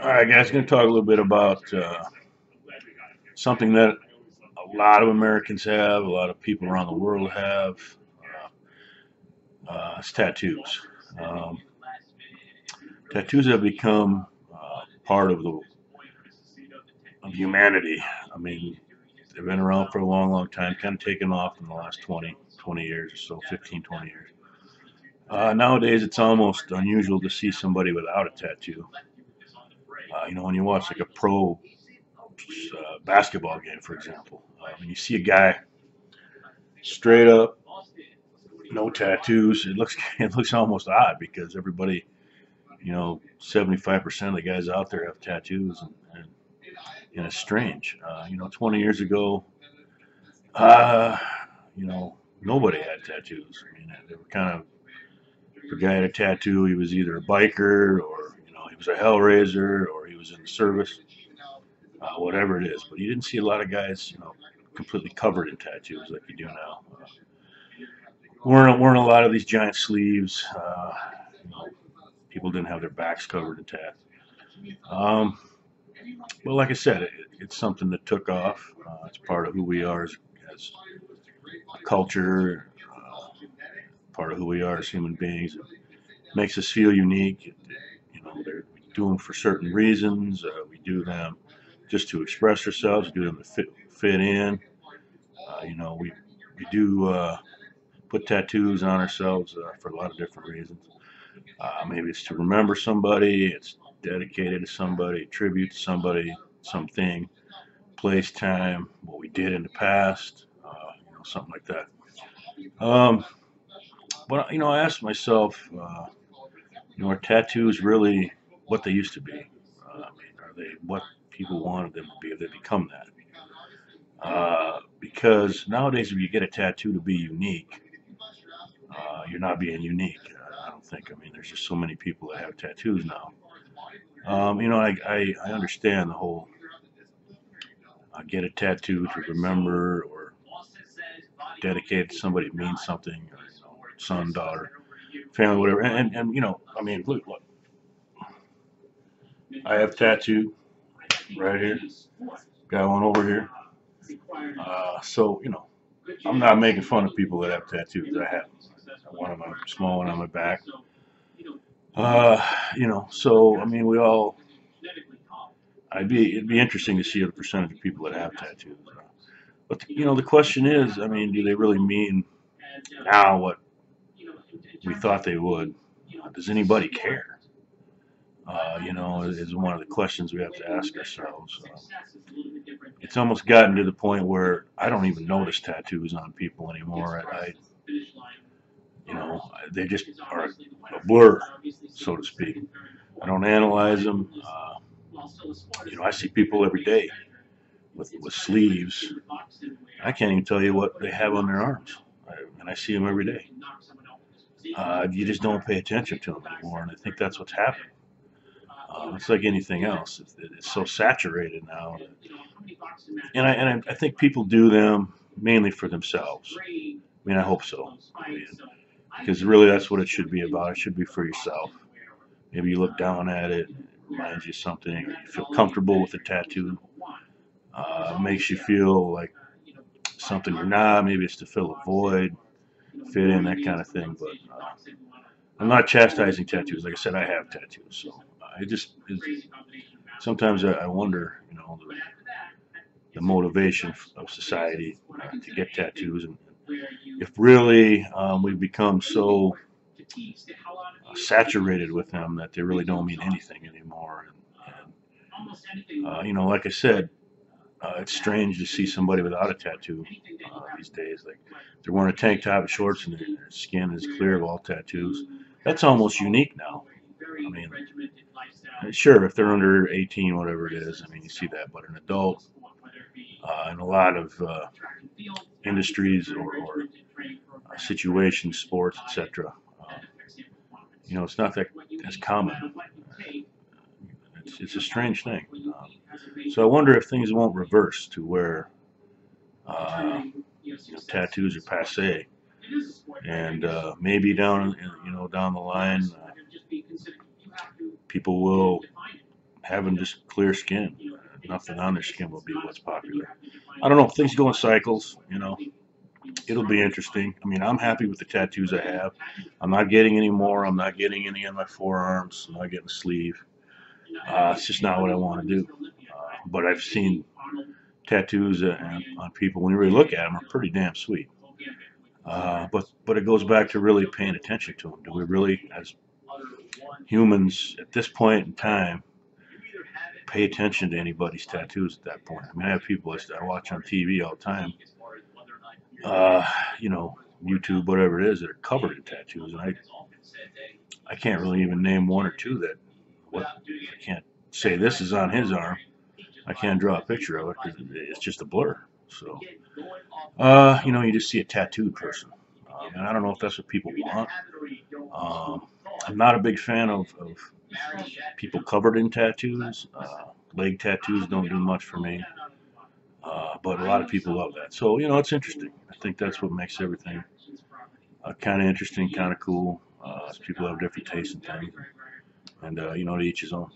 All right, guys, going to talk a little bit about something that a lot of Americans have, a lot of people around the world have. It's tattoos. Um, Tattoos have become part of the of humanity. I mean, they've been around for a long, long time, kind of taken off in the last 20 years or so, 15, 20 years. Nowadays, it's almost unusual to see somebody without a tattoo. When you watch like a pro basketball game, for example, when you see a guy straight up, no tattoos, it looks almost odd because everybody, 75% of the guys out there have tattoos, and it's strange. 20 years ago, uh, nobody had tattoos. I mean, they were kind of, if a guy had a tattoo, he was either a biker or he was a hellraiser or he was in the service, whatever it is. But you didn't see a lot of guys, completely covered in tattoos like you do now. Weren't a lot of these giant sleeves. You know, People didn't have their backs covered in tats. Um, but like I said, it's something that took off. It's part of who we are as a culture, part of who we are as human beings. It makes us feel unique. We do them for certain reasons. We do them just to express ourselves. We do them to fit in. We do put tattoos on ourselves for a lot of different reasons. Maybe it's to remember somebody. It's dedicated to somebody, tribute to somebody, something, place, time, what we did in the past, something like that. Um, but I asked myself, are tattoos really what they used to be? I mean, are they what people wanted them to be? Have they become that? Because nowadays, if you get a tattoo to be unique, you're not being unique. I don't think. I mean, there's just so many people that have tattoos now. I understand the whole get a tattoo to remember or dedicate it to somebody that means something, or, son, daughter, family, whatever. I mean, look, I have tattoo right here, got one over here. So I'm not making fun of people that have tattoos. I have one on my small one on my back. So I mean, we all. It'd be interesting to see the percentage of people that have tattoos. But the question is, I mean, do they really mean now what we thought they would? Does anybody care? Is one of the questions we have to ask ourselves. It's almost gotten to the point where I don't even notice tattoos on people anymore. They just are a blur, so to speak. I don't analyze them. I see people every day with sleeves. I can't even tell you what they have on their arms, and I see them every day. You just don't pay attention to them anymore, and I think that's what's happening. It's like anything else. It's so saturated now, and I think people do them mainly for themselves. I mean, I hope so. I mean, because really, that's what it should be about. It should be for yourself. Maybe you look down at it, it reminds you of something. You feel comfortable with the tattoo. Makes you feel like something you're not. Maybe it's to fill a void, fit in, that kind of thing. But I'm not chastising tattoos. Like I said, I have tattoos, so sometimes I wonder, the motivation of society to get tattoos, and if really we've become so saturated with them that they really don't mean anything anymore. Like I said, it's strange to see somebody without a tattoo these days. Like they're wearing a tank top and shorts, and their skin is clear of all tattoos. That's almost unique now. I mean, sure, if they're under 18, whatever it is, I mean, you see that. But an adult in a lot of industries or situations, sports, etc., it's not that as common. It's a strange thing. So I wonder if things won't reverse to where tattoos are passe, and maybe down the line, people will having just clear skin. Nothing on their skin will be what's popular. I don't know. Things go in cycles. It'll be interesting. I mean, I'm happy with the tattoos I have. I'm not getting any more. I'm not getting any on my forearms. I'm not getting a sleeve. It's just not what I want to do. But I've seen tattoos on people, when you really look at them, are pretty damn sweet. But it goes back to really paying attention to them. Do we really, as humans at this point in time, pay attention to anybody's tattoos at that point? I mean, I have people I watch on TV all the time, uh, you know, YouTube, whatever it is, that are covered in tattoos, and I can't really even name one or two that I can't say this is on his arm. I can't draw a picture of it because it's just a blur. So, you just see a tattooed person, and I don't know if that's what people want. Um, I'm not a big fan of people covered in tattoos. Leg tattoos don't do much for me, but a lot of people love that. So, it's interesting. I think that's what makes everything kind of interesting, kind of cool. People have different tastes and things, and to each his own.